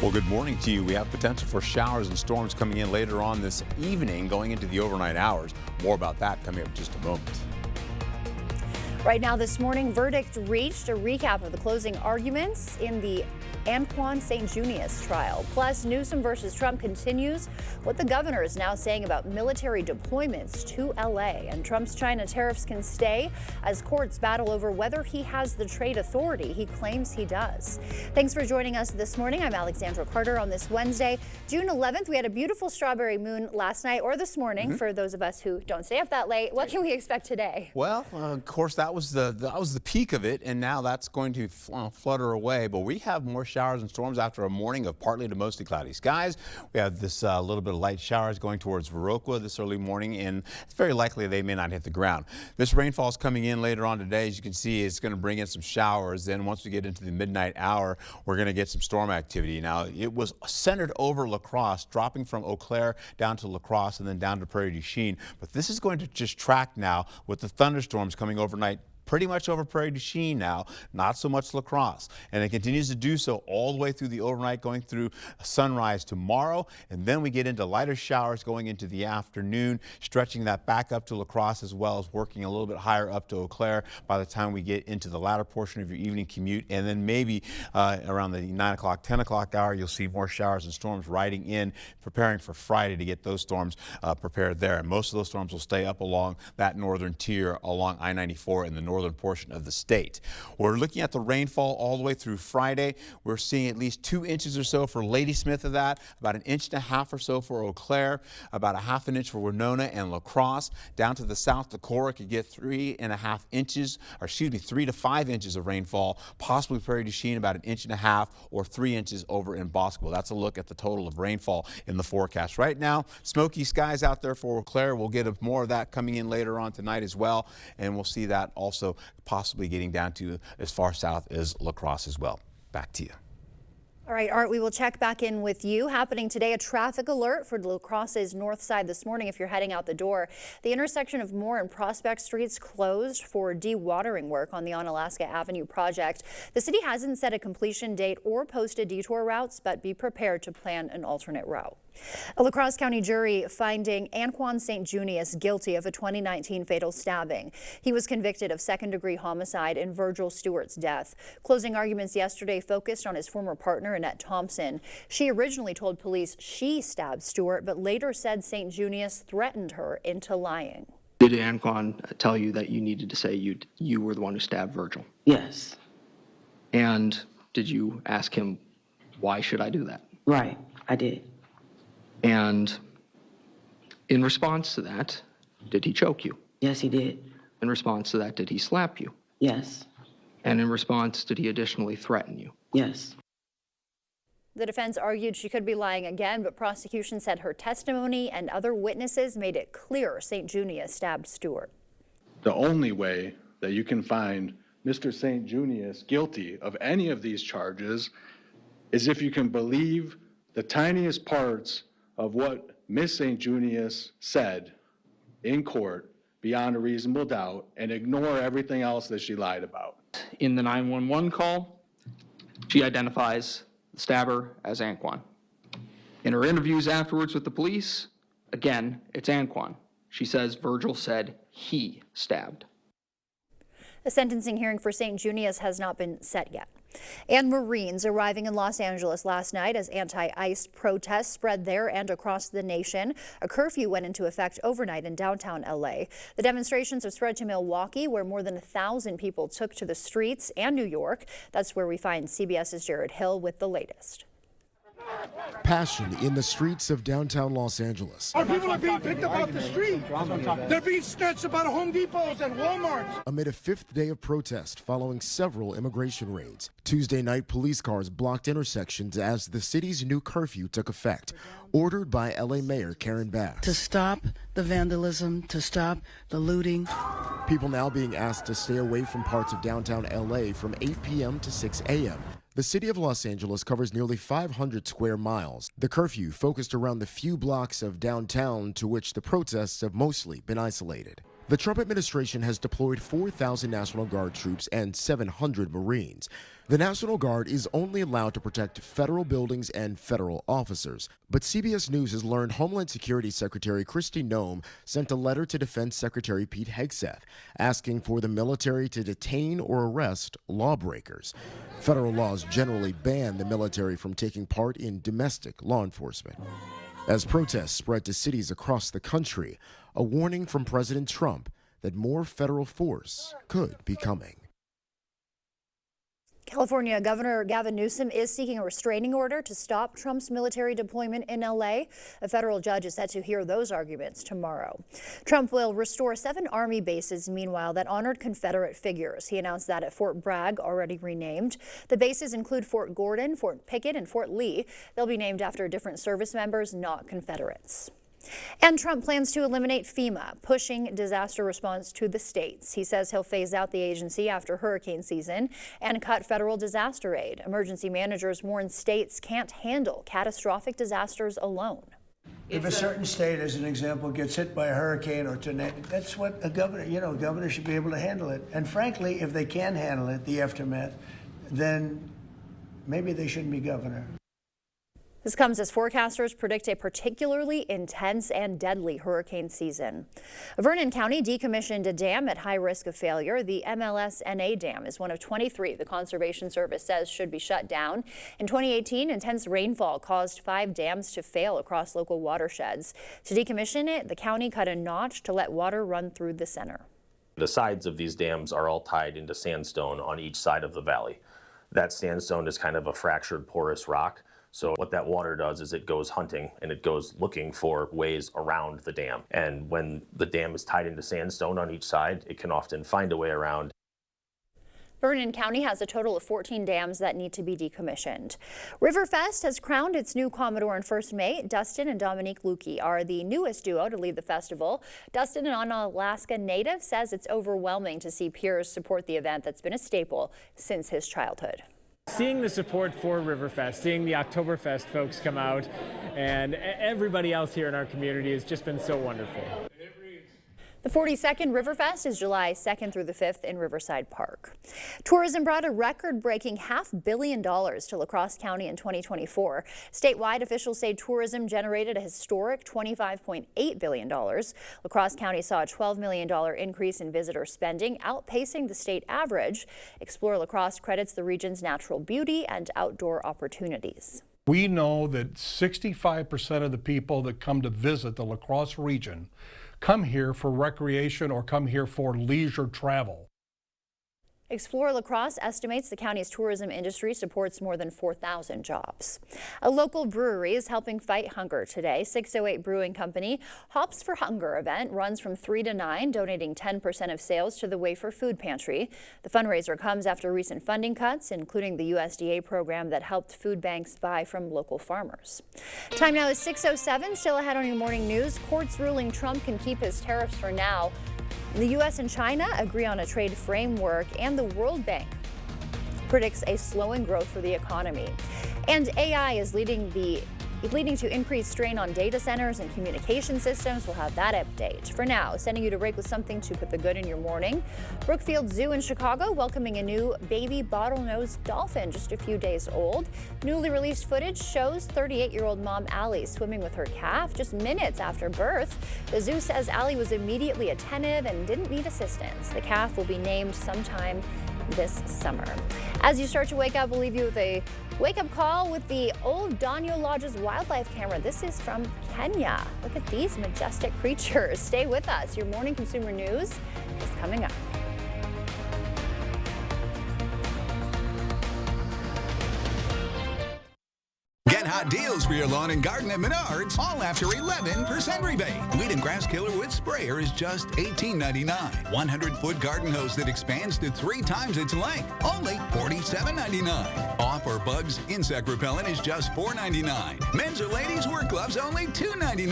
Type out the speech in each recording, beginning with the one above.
Well, good morning to you. We have potential for showers and storms coming in later on this evening, going into the overnight hours. More about that coming up in just a moment. Right now this morning, verdict reached. A recap of the closing arguments in the Anquan St. Junius trial. Plus, Newsom versus Trump continues. What the governor is now saying about military deployments to LA. And Trump's China tariffs can stay as courts battle over whether he has the trade authority he claims he does. Thanks for joining us this morning. I'm Alexandra Carter on this Wednesday, June 11th. We had a beautiful strawberry moon last night or this morning for those of us who don't stay up that late. What can we expect today? Well, of course, that was the peak of it, and now that's going to flutter away. But we have more showers and storms after a morning of partly to mostly cloudy skies. We have this little bit of light showers going towards Viroqua this early morning, and it's very likely they may not hit the ground. This rainfall is coming in later on today. As you can see, it's going to bring in some showers. Then once we get into the midnight hour, we're going to get some storm activity. Now, it was centered over La Crosse, dropping from Eau Claire down to La Crosse and then down to Prairie du Chien. But this is going to just track now with the thunderstorms coming overnight. Pretty much over Prairie du Chien now, not so much La Crosse. And it continues to do so all the way through the overnight, going through sunrise tomorrow. And then we get into lighter showers going into the afternoon, stretching that back up to La Crosse as well as working a little bit higher up to Eau Claire by the time we get into the latter portion of your evening commute. And then maybe around the 9 o'clock, 10 o'clock hour, you'll see more showers and storms riding in, preparing for Friday to get those storms prepared there. And most of those storms will stay up along that northern tier along I-94 in the northern portion of the state. We're looking at the rainfall all the way through Friday. We're seeing at least 2 inches or so for Ladysmith of that, about 1.5 inches or so for Eau Claire, about 1/2 inch for Winona and La Crosse. Down to the south, Decorah could get 3.5 inches, or excuse me, 3 to 5 inches of rainfall, possibly Prairie du Chien about 1.5 inches or 3 inches over in Bosqueville. That's a look at the total of rainfall in the forecast. Right now, smoky skies out there for Eau Claire. We'll get more of that coming in later on tonight as well, and we'll see that also possibly getting down to as far south as La Crosse as well. Back to you. All right, Art, we will check back in with you. Happening today, a traffic alert for La Crosse's north side this morning if you're heading out the door. The intersection of Moore and Prospect Streets closed for dewatering work on the Onalaska Avenue project. The city hasn't set a completion date or posted detour routes, but be prepared to plan an alternate route. A La Crosse County jury finding Anquan St. Junius guilty of a 2019 fatal stabbing. He was convicted of second-degree homicide in Virgil Stewart's death. Closing arguments yesterday focused on his former partner, Annette Thompson. She originally told police she stabbed Stewart, but later said St. Junius threatened her into lying. Did Anquan tell you that you needed to say you were the one who stabbed Virgil? Yes. And did you ask him, why should I do that? Right, I did. And in response to that, did he choke you? Yes, he did. In response to that, did he slap you? Yes. And in response, did he additionally threaten you? Yes. The defense argued she could be lying again, but prosecution said her testimony and other witnesses made it clear St. Junius stabbed Stewart. The only way that you can find Mr. St. Junius guilty of any of these charges is if you can believe the tiniest parts of what Miss St. Junius said in court beyond a reasonable doubt and ignore everything else that she lied about. In the 911 call, she identifies the stabber as Anquan. In her interviews afterwards with the police, again, it's Anquan. She says Virgil said he stabbed. The sentencing hearing for St. Junius has not been set yet. And Marines arriving in Los Angeles last night as anti-ICE protests spread there and across the nation. A curfew went into effect overnight in downtown LA. The demonstrations have spread to Milwaukee, where more than 1,000 people took to the streets, and New York. That's where we find CBS's Jared Hill with the latest. Passion in the streets of downtown Los Angeles. Our people are being picked up off the street. They're being snatched up out of Home Depots and Walmarts. Amid a fifth day of protest following several immigration raids, Tuesday night police cars blocked intersections as the city's new curfew took effect, ordered by LA Mayor Karen Bass. To stop the vandalism, to stop the looting. People now being asked to stay away from parts of downtown LA from 8 p.m. to 6 a.m. The city of Los Angeles covers nearly 500 square miles. The curfew focused around the few blocks of downtown to which the protests have mostly been isolated. The Trump administration has deployed 4,000 National Guard troops and 700 Marines. The National Guard is only allowed to protect federal buildings and federal officers. But CBS News has learned Homeland Security Secretary Kristi Noem sent a letter to Defense Secretary Pete Hegseth asking for the military to detain or arrest lawbreakers. Federal laws generally ban the military from taking part in domestic law enforcement. As protests spread to cities across the country, a warning from President Trump that more federal force could be coming. California Governor Gavin Newsom is seeking a restraining order to stop Trump's military deployment in L.A. A federal judge is set to hear those arguments tomorrow. Trump will restore 7 Army bases, meanwhile, that honored Confederate figures. He announced that at Fort Bragg, already renamed. The bases include Fort Gordon, Fort Pickett, and Fort Lee. They'll be named after different service members, not Confederates. And Trump plans to eliminate FEMA, pushing disaster response to the states. He says he'll phase out the agency after hurricane season and cut federal disaster aid. Emergency managers warn states can't handle catastrophic disasters alone. If a certain state, as an example, gets hit by a hurricane or tornado, that's what a governor should be able to handle it. And frankly, if they can handle it, the aftermath, then maybe they shouldn't be governor. This comes as forecasters predict a particularly intense and deadly hurricane season. Vernon County decommissioned a dam at high risk of failure. The MLS-NA Dam is one of 23 the Conservation Service says should be shut down. In 2018, intense rainfall caused 5 dams to fail across local watersheds. To decommission it, the county cut a notch to let water run through the center. The sides of these dams are all tied into sandstone on each side of the valley. That sandstone is kind of a fractured porous rock. So what that water does is it goes hunting and it goes looking for ways around the dam. And when the dam is tied into sandstone on each side, it can often find a way around. Vernon County has a total of 14 dams that need to be decommissioned. Riverfest has crowned its new Commodore and first mate. Dustin and Dominique Lukey are the newest duo to lead the festival. Dustin, an Unalaska native, says it's overwhelming to see peers support the event that's been a staple since his childhood. Seeing the support for Riverfest, seeing the Oktoberfest folks come out, and everybody else here in our community has just been so wonderful. The 42nd Riverfest is July 2nd through the 5th in Riverside Park. Tourism brought a record-breaking $500 million to La Crosse County in 2024. Statewide officials say tourism generated a historic $25.8 billion. La Crosse County saw a $12 million increase in visitor spending, outpacing the state average. Explore La Crosse credits the region's natural beauty and outdoor opportunities. We know that 65% of the people that come to visit the La Crosse region come here for recreation or come here for leisure travel. Explore La Crosse estimates the county's tourism industry supports more than 4,000 jobs. A local brewery is helping fight hunger today. 608 Brewing Company Hops for Hunger event runs from 3 to 9, donating 10% of sales to the Wafer Food Pantry. The fundraiser comes after recent funding cuts, including the USDA program that helped food banks buy from local farmers. Time now is 6:07. Still ahead on your morning news. Courts ruling Trump can keep his tariffs for now. The U.S. and China agree on a trade framework, and the World Bank predicts a slowing growth for the economy. And AI is leading to increased strain on data centers and communication systems. We'll have that update. For now, sending you to break with something to put the good in your morning. Brookfield Zoo in Chicago welcoming a new baby bottlenose dolphin just a few days old. Newly released footage shows 38-year-old mom Allie swimming with her calf just minutes after birth. The zoo says Allie was immediately attentive and didn't need assistance. The calf will be named sometime this summer. As you start to wake up, we'll leave you with a wake-up call with the Old Donyo Lodge's wildlife camera. This is from Kenya. Look at these majestic creatures. Stay with us. Your morning consumer news is coming up. Get hot deals for your lawn and garden at Menards, all after 11% rebate. Weed and grass killer with sprayer is just $18.99. 100-foot garden hose that expands to 3 times its length, only $47.99. Off or bugs insect repellent is just $4.99. Men's or ladies work gloves only $2.99.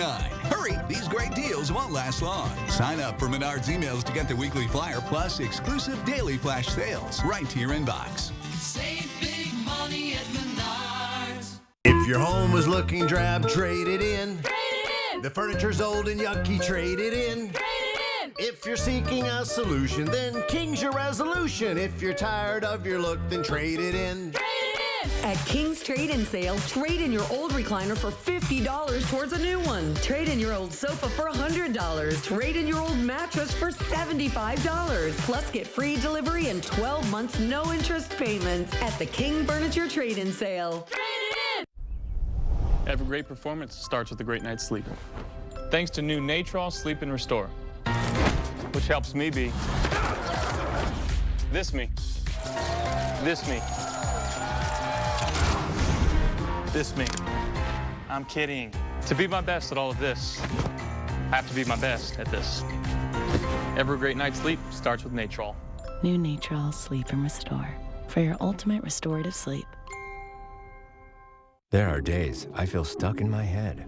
Hurry, these great deals won't last long. Sign up for Menards emails to get the weekly flyer plus exclusive daily flash sales right to your inbox. Save big money at Menards. If your home is looking drab, trade it in. Trade it in. The furniture's old and yucky, trade it in. Trade it in. If you're seeking a solution, then King's your resolution. If you're tired of your look, then trade it in. At King's Trade In Sale, trade in your old recliner for $50 towards a new one. Trade in your old sofa for $100. Trade in your old mattress for $75. Plus get free delivery and 12 months no interest payments at the King Furniture Trade In Sale. Every great performance starts with a great night's sleep. Thanks to new Natrol Sleep and Restore, which helps me be this me, this me, this me. I'm kidding. To be my best at all of this, I have to be my best at this. Every great night's sleep starts with Natrol. New Natrol Sleep and Restore for your ultimate restorative sleep. There are days I feel stuck in my head.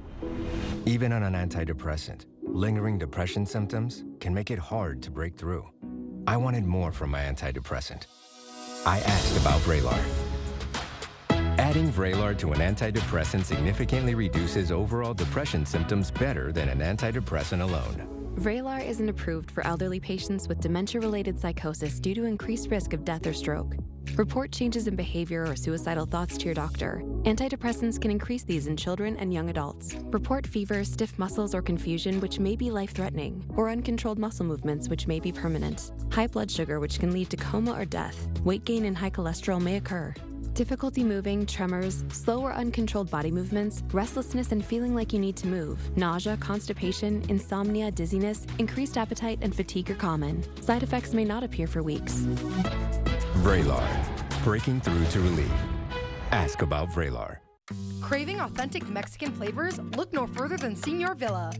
Even on an antidepressant, lingering depression symptoms can make it hard to break through. I wanted more from my antidepressant. I asked about Vraylar. Adding Vraylar to an antidepressant significantly reduces overall depression symptoms better than an antidepressant alone. Vraylar isn't approved for elderly patients with dementia-related psychosis due to increased risk of death or stroke. Report changes in behavior or suicidal thoughts to your doctor. Antidepressants can increase these in children and young adults. Report fever, stiff muscles, or confusion, which may be life-threatening, or uncontrolled muscle movements, which may be permanent. High blood sugar, which can lead to coma or death. Weight gain and high cholesterol may occur. Difficulty moving, tremors, slow or uncontrolled body movements, restlessness and feeling like you need to move, nausea, constipation, insomnia, dizziness, increased appetite, and fatigue are common. Side effects may not appear for weeks. Vraylar, breaking through to relief. Ask about Vraylar. Craving authentic Mexican flavors? Look no further than Señor Villa.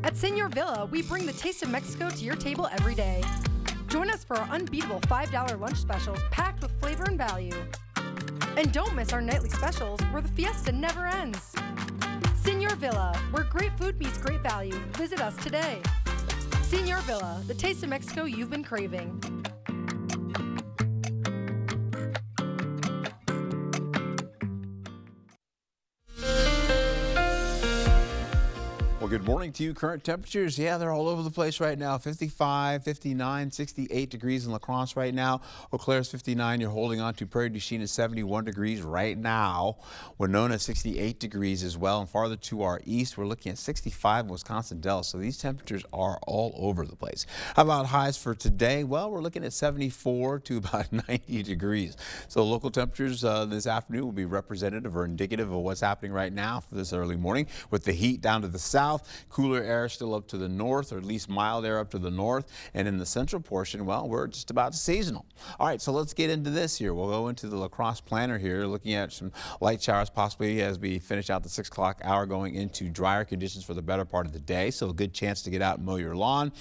At Señor Villa, we bring the taste of Mexico to your table every day. Join us for our unbeatable $5 lunch specials packed with flavor and value. And don't miss our nightly specials where the fiesta never ends. Señor Villa, where great food meets great value. Visit us today. Señor Villa, the taste of Mexico you've been craving. Well, good morning to you. Current temperatures, yeah, they're all over the place right now. 55, 59, 68 degrees in La Crosse right now. Eau Claire's 59. You're holding on to Prairie du Chien is 71 degrees right now. Winona 68 degrees as well. And farther to our east, we're looking at 65 in Wisconsin Dells. So these temperatures are all over the place. How about highs for today? Well, we're looking at 74 to about 90 degrees. So local temperatures this afternoon will be representative or indicative of what's happening right now for this early morning with the heat down to the south. Cooler air still up to the north, or at least mild air up to the north. And in the central portion, well, we're just about seasonal. All right, so let's get into this here. We'll go into the La Crosse planner here, looking at some light showers possibly as we finish out the 6 o'clock hour, going into drier conditions for the better part of the day. So a good chance to get out and mow your lawn.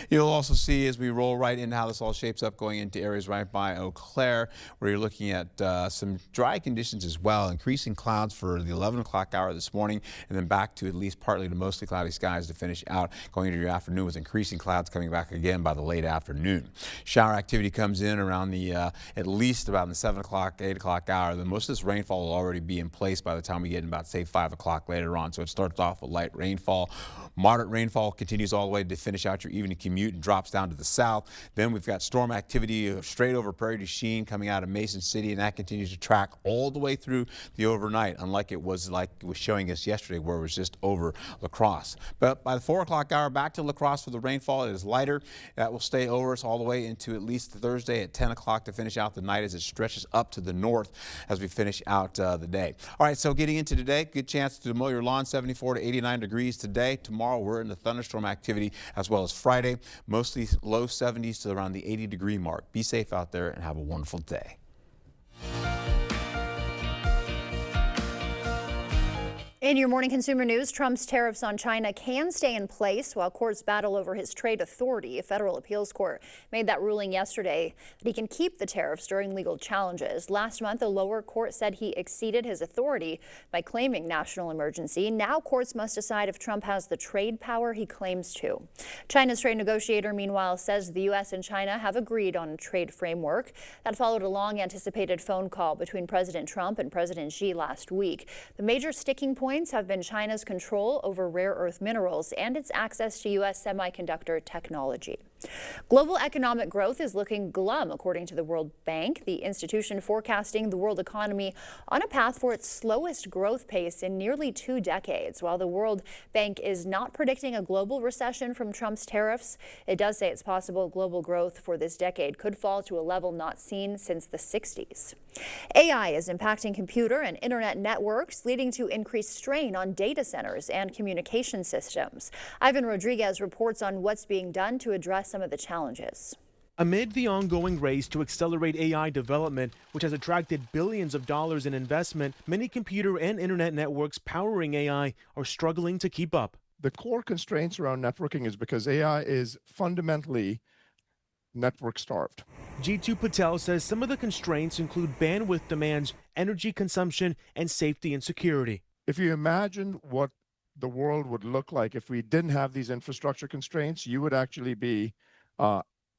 You'll also see as we roll right into how this all shapes up going into areas right by Eau Claire, where you're looking at some dry conditions as well. Increasing clouds for the 11 o'clock hour this morning, and then back to at least partly to mostly cloudy skies to finish out going into your afternoon, with increasing clouds coming back again by the late afternoon. Shower activity comes in around the at least about the 7 o'clock, 8 o'clock hour. Then most of this rainfall will already be in place by the time we get in about, say, 5 o'clock later on. So it starts off with light rainfall. Moderate rainfall continues all the way to finish out your evening commute and drops down to the south. Then we've got storm activity straight over Prairie du Chien coming out of Mason City, and that continues to track all the way through the overnight, unlike it was showing us yesterday where it was just over La Crosse. But by the 4 o'clock hour, back to La Crosse for the rainfall. It is lighter. That will stay over us all the way into at least Thursday at 10 o'clock to finish out the night as it stretches up to the north as we finish out the day. All right, so getting into today, good chance to mow your lawn, 74 to 89 degrees today. Tomorrow we're in the thunderstorm activity as well as Friday, mostly low 70s to around the 80-degree mark. Be safe out there and have a wonderful day. In your morning consumer news, Trump's tariffs on China can stay in place while courts battle over his trade authority. A federal appeals court made that ruling yesterday that he can keep the tariffs during legal challenges. Last month, a lower court said he exceeded his authority by claiming national emergency. Now courts must decide if Trump has the trade power he claims to. China's trade negotiator, meanwhile, says the U.S. and China have agreed on a trade framework. That followed a long-anticipated phone call between President Trump and President Xi last week. The major sticking point have been China's control over rare earth minerals and its access to U.S. semiconductor technology. Global economic growth is looking glum, according to the World Bank, the institution forecasting the world economy on a path for its slowest growth pace in nearly 2 decades. While the World Bank is not predicting a global recession from Trump's tariffs, it does say it's possible global growth for this decade could fall to a level not seen since the 60s. AI is impacting computer and internet networks, leading to increased strain on data centers and communication systems. Ivan Rodriguez reports on what's being done to address some of the challenges. Amid the ongoing race to accelerate AI development, which has attracted billions of dollars in investment, many computer and internet networks powering AI are struggling to keep up. The core constraints around networking is because AI is fundamentally network starved. Jitu Patel says some of the constraints include bandwidth demands, energy consumption, and safety and security. If you imagine what the world would look like if we didn't have these infrastructure constraints, you would actually be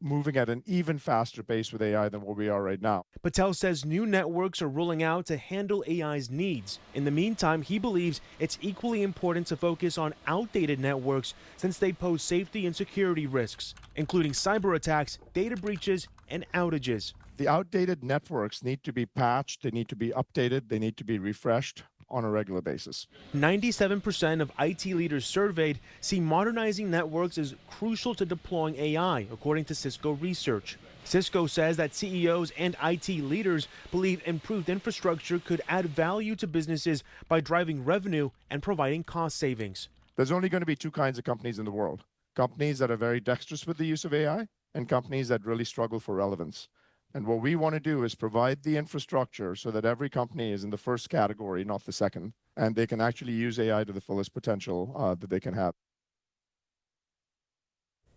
moving at an even faster pace with AI than what we are right now. Patel says new networks are rolling out to handle AI's needs. In the meantime, he believes it's equally important to focus on outdated networks since they pose safety and security risks, including cyber attacks, data breaches, and outages. The outdated networks need to be patched, they need to be updated, they need to be refreshed on a regular basis. 97% of IT leaders surveyed see modernizing networks as crucial to deploying AI, according to Cisco research. Cisco says that CEOs and IT leaders believe improved infrastructure could add value to businesses by driving revenue and providing cost savings. There's only going to be 2 kinds of companies in the world. Companies that are very dexterous with the use of AI and companies that really struggle for relevance. And what we want to do is provide the infrastructure so that every company is in the first category, not the second, and they can actually use AI to the fullest potential that they can have.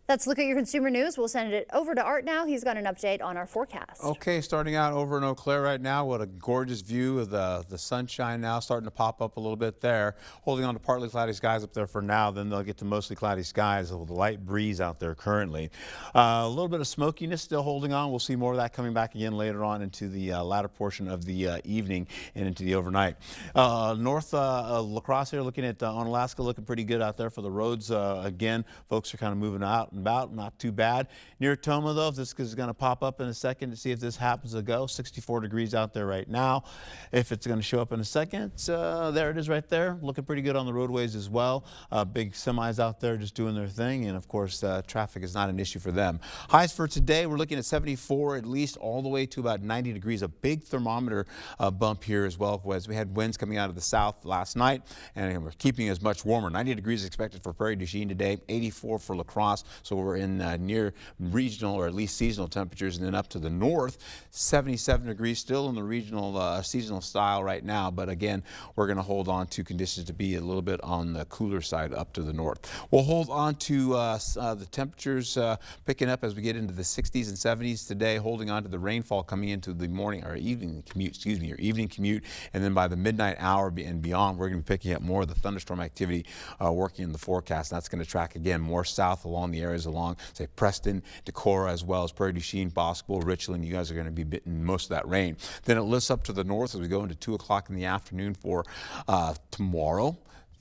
Let's look at your consumer news. We'll send it over to Art now. He's got an update on our forecast. Okay, starting out over in Eau Claire right now. What a gorgeous view of the sunshine now starting to pop up a little bit there. Holding on to partly cloudy skies up there for now. Then they'll get to mostly cloudy skies with a light breeze out there currently. A little bit of smokiness still holding on. We'll see more of that coming back again later on into the latter portion of the evening and into the overnight. North La Crosse here, looking at Onalaska, looking pretty good out there for the roads. Again, folks are kind of moving out and about, not too bad. Near Toma, though, if this is going to pop up in a second to see if this happens to go. 64 degrees out there right now. If it's going to show up in a second, there it is right there. Looking pretty good on the roadways as well. Big semis out there just doing their thing, and of course traffic is not an issue for them. Highs for today, we're looking at 74 at least, all the way to about 90 degrees. A big thermometer bump here as well, as we had winds coming out of the south last night, and we're keeping it as much warmer. 90 degrees expected for Prairie du Chien today, 84 for La Crosse, so we're in near regional or at least seasonal temperatures. And then up to the north, 77 degrees still in the regional seasonal style right now, but again, we're going to hold on to conditions to be a little bit on the cooler side up to the north. We'll hold on to the temperatures picking up as we get into the 60s and 70s today, holding on to the rainfall coming into the morning or evening commute, and then by the midnight hour and beyond, we're going to be picking up more of the thunderstorm activity working in the forecast. That's going to track again more south along the areas along, say, Preston, Decorah, as well as Prairie du Chien, Boscobel, Richland. You guys are going to be getting most of that rain. Then it lifts up to the north as we go into 2 o'clock in the afternoon for tomorrow.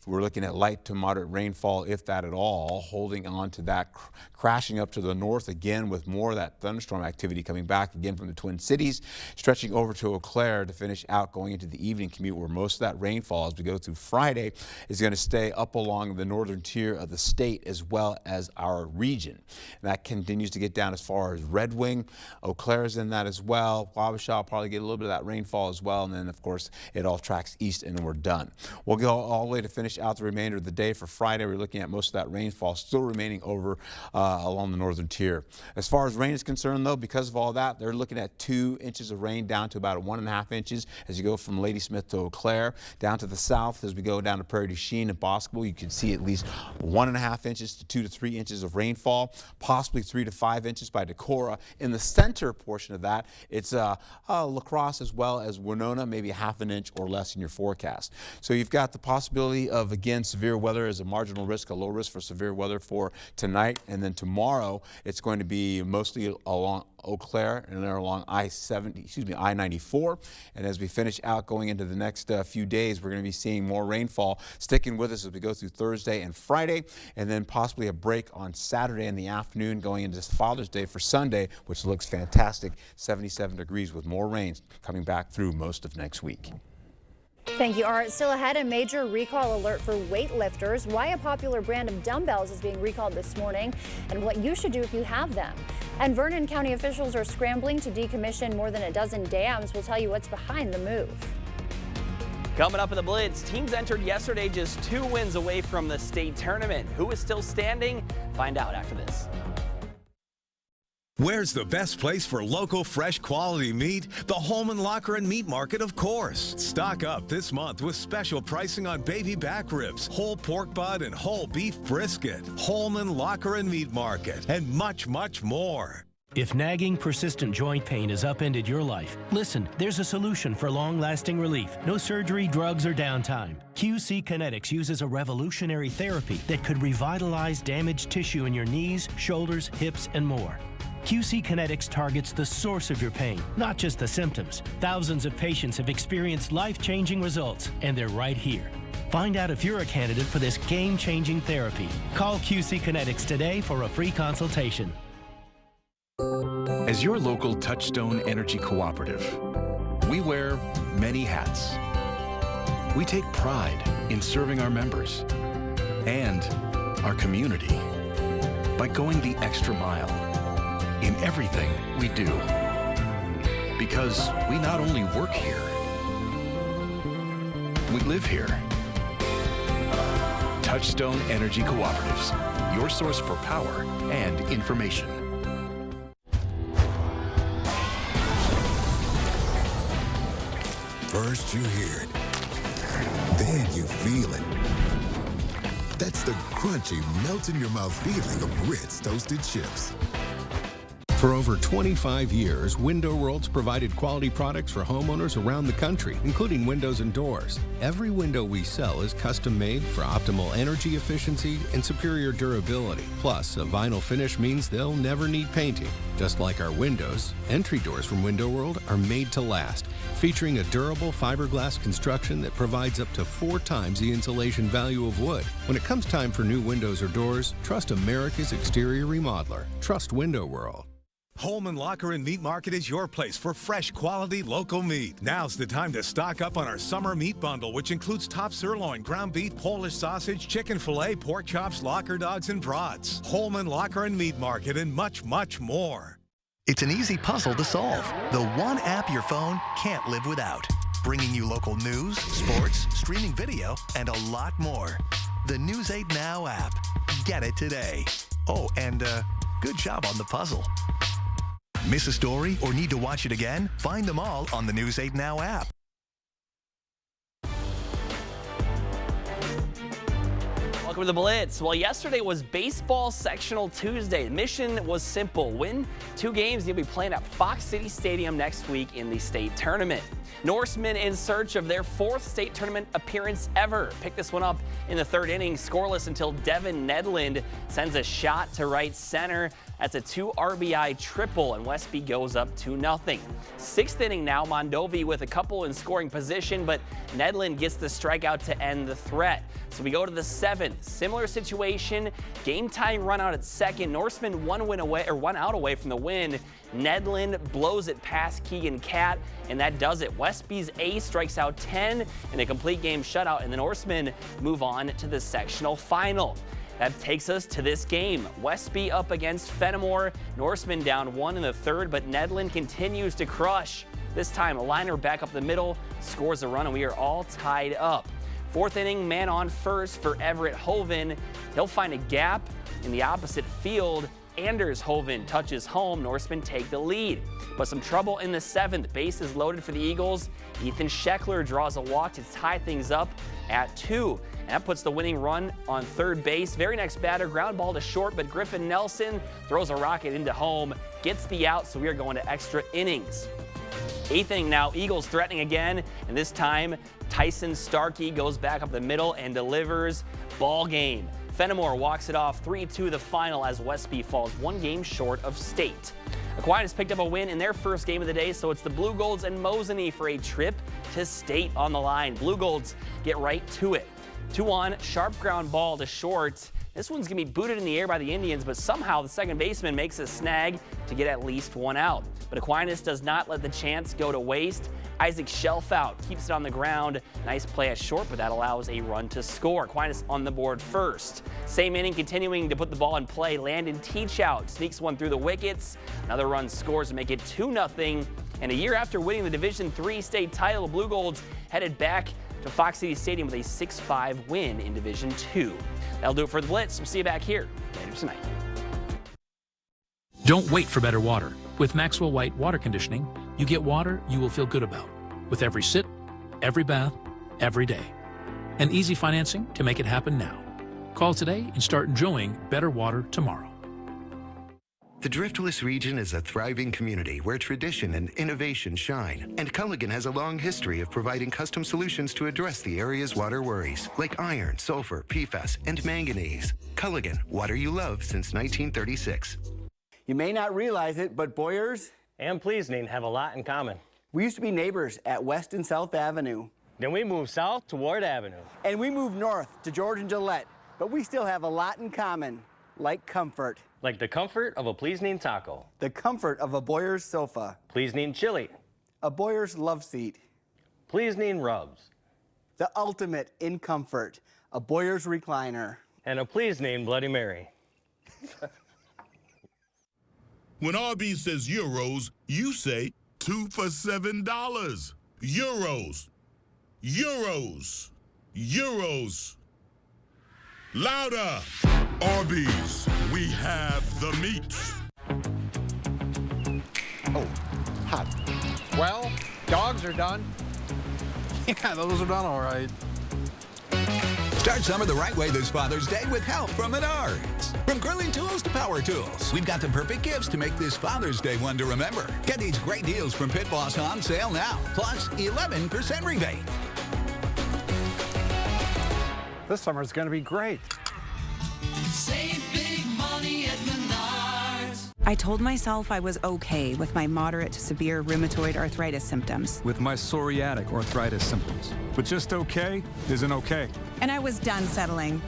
We're looking at light to moderate rainfall, if that at all, holding on to that, crashing up to the north again with more of that thunderstorm activity coming back again from the Twin Cities, stretching over to Eau Claire to finish out going into the evening commute, where most of that rainfall as we go through Friday is going to stay up along the northern tier of the state as well as our region. And that continues to get down as far as Red Wing. Eau Claire is in that as well. Wabasha will probably get a little bit of that rainfall as well. And then, of course, it all tracks east and then we're done. We'll go all the way to finish out the remainder of the day. For Friday, we're looking at most of that rainfall still remaining over along the northern tier. As far as rain is concerned, though, because of all that, they're looking at 2 inches of rain down to about 1.5 inches as you go from Ladysmith to Eau Claire. Down to the south, as we go down to Prairie du Chien and Boscobel, you can see at least 1.5 inches to 2 to 3 inches of rainfall, possibly 3 to 5 inches by Decorah. In the center portion of that, it's La Crosse as well as Winona, maybe 1/2 inch or less in your forecast. So you've got the possibility of of, again, severe weather as a marginal risk, a low risk for severe weather for tonight. And then tomorrow, it's going to be mostly along Eau Claire and then along I-94. And as we finish out going into the next few days, we're going to be seeing more rainfall sticking with us as we go through Thursday and Friday, and then possibly a break on Saturday in the afternoon going into Father's Day for Sunday, which looks fantastic. 77 degrees with more rain coming back through most of next week. Thank you, Art. Still ahead, a major recall alert for weightlifters, why a popular brand of dumbbells is being recalled this morning, and what you should do if you have them. And Vernon County officials are scrambling to decommission more than a dozen dams. We'll tell you what's behind the move. Coming up in the Blitz, teams entered yesterday just 2 wins away from the state tournament. Who is still standing? Find out after this. Where's the best place for local, fresh, quality meat? The Holman Locker and Meat Market, of course. Stock up this month with special pricing on baby back ribs, whole pork butt, and whole beef brisket. Holman Locker and Meat Market, and much, much more. If nagging, persistent joint pain has upended your life, listen, there's a solution for long-lasting relief. No surgery, drugs, or downtime. QC Kinetics uses a revolutionary therapy that could revitalize damaged tissue in your knees, shoulders, hips, and more. QC Kinetics targets the source of your pain, not just the symptoms. Thousands of patients have experienced life-changing results, and they're right here. Find out if you're a candidate for this game-changing therapy. Call QC Kinetics today for a free consultation. As your local Touchstone Energy Cooperative, we wear many hats. We take pride in serving our members and our community by going the extra mile in everything we do. Because we not only work here, we live here. Touchstone Energy Cooperatives, your source for power and information. First you hear it, then you feel it. That's the crunchy, melt-in-your-mouth feeling of Ritz Toasted Chips. For over 25 years, Window World's provided quality products for homeowners around the country, including windows and doors. Every window we sell is custom made for optimal energy efficiency and superior durability. Plus, a vinyl finish means they'll never need painting. Just like our windows, entry doors from Window World are made to last, featuring a durable fiberglass construction that provides up to 4 times the insulation value of wood. When it comes time for new windows or doors, trust America's exterior remodeler. Trust Window World. Holman Locker and Meat Market is your place for fresh, quality, local meat. Now's the time to stock up on our summer meat bundle, which includes top sirloin, ground beef, Polish sausage, chicken fillet, pork chops, locker dogs, and brats. Holman Locker and Meat Market, and much, much more. It's an easy puzzle to solve. The one app your phone can't live without. Bringing you local news, sports, streaming video, and a lot more. The News 8 Now app. Get it today. Oh, and good job on the puzzle. Miss a story or need to watch it again? Find them all on the News 8 Now app. Welcome to the Blitz. Well, yesterday was Baseball Sectional Tuesday. The mission was simple. Win 2 games. You'll be playing at Fox City Stadium next week in the state tournament. Norsemen in search of their 4th state tournament appearance ever. Pick this one up in the 3rd inning, scoreless until Devin Nedland sends a shot to right center. That's a 2 RBI triple, and Westby goes up 2-0. 6th inning now, Mondovi with a couple in scoring position, but Nedland gets the strikeout to end the threat. So we go to the 7th. Similar situation, game-tying run out at second. Norsemen 1 out away from the win. Nedland blows it past Keegan Catt, and that does it. Westby's ace strikes out 10 in a complete game shutout, and the Norsemen move on to the sectional final. That takes us to this game. Westby up against Fenimore. Norsemen down 1 in the 3rd, but Nedland continues to crush. This time, a liner back up the middle, scores a run, and we are all tied up. 4th inning, man on first for Everett Hoven. He'll find a gap in the opposite field. Anders Hoven touches home. Norsemen take the lead. But some trouble in the 7th. Base is loaded for the Eagles. Ethan Scheckler draws a walk to tie things up at 2. And that puts the winning run on 3rd base. Very next batter, ground ball to short, but Griffin Nelson throws a rocket into home, gets the out, so we are going to extra innings. Eighth inning now, Eagles threatening again, and this time Tyson Starkey goes back up the middle and delivers. Ball game. Fenimore walks it off 3-2 the final as Westby falls 1 game short of state. Aquinas picked up a win in their first game of the day, so it's the Blue Golds and Mosinee for a trip to state on the line. Blue Golds get right to it. 2-1, sharp ground ball to short. This one's going to be booted in the air by the Indians, but somehow the second baseman makes a snag to get at least 1 out. But Aquinas does not let the chance go to waste. Isaac Shelfout keeps it on the ground. Nice play at short, but that allows a run to score. Aquinas on the board first. Same inning, continuing to put the ball in play. Landon Teachout sneaks one through the wickets. Another run scores to make it 2-0. And a year after winning the Division III state title, the Blue Golds headed back to Fox City Stadium with a 6-5 win in Division II. That'll do it for the Blitz. We'll see you back here later tonight. Don't wait for better water. With Maxwell White Water Conditioning, you get water you will feel good about with every sip, every bath, every day. And easy financing to make it happen now. Call today and start enjoying better water tomorrow. The Driftwood region is a thriving community where tradition and innovation shine. And Culligan has a long history of providing custom solutions to address the area's water worries, like iron, sulfur, PFAS, and manganese. Culligan, water you love since 1936. You may not realize it, but Boyers and Pleasning have a lot in common. We used to be neighbors at West and South Avenue. Then we moved south to Ward Avenue. And we moved north to George and Gillette. But we still have a lot in common, like comfort. Like the comfort of a Pleasning taco. The comfort of a Boyers sofa. Pleasning chili. A Boyers love seat. Pleasning rubs. The ultimate in comfort. A Boyers recliner. And a Pleasning Bloody Mary. When Arby's says Euros, you say 2 for $7. Euros. Euros. Euros. Louder. Arby's, we have the meat. Oh, hot. Well, dogs are done. Yeah, those are done all right. Start summer the right way this Father's Day with help from Menards. From grilling tools to power tools, we've got the perfect gifts to make this Father's Day one to remember. Get these great deals from Pit Boss on sale now, plus 11% rebate. This summer is going to be great. Save big money at Menards. I told myself I was okay with my moderate to severe rheumatoid arthritis symptoms. With my psoriatic arthritis symptoms. But just okay isn't okay. And I was done settling.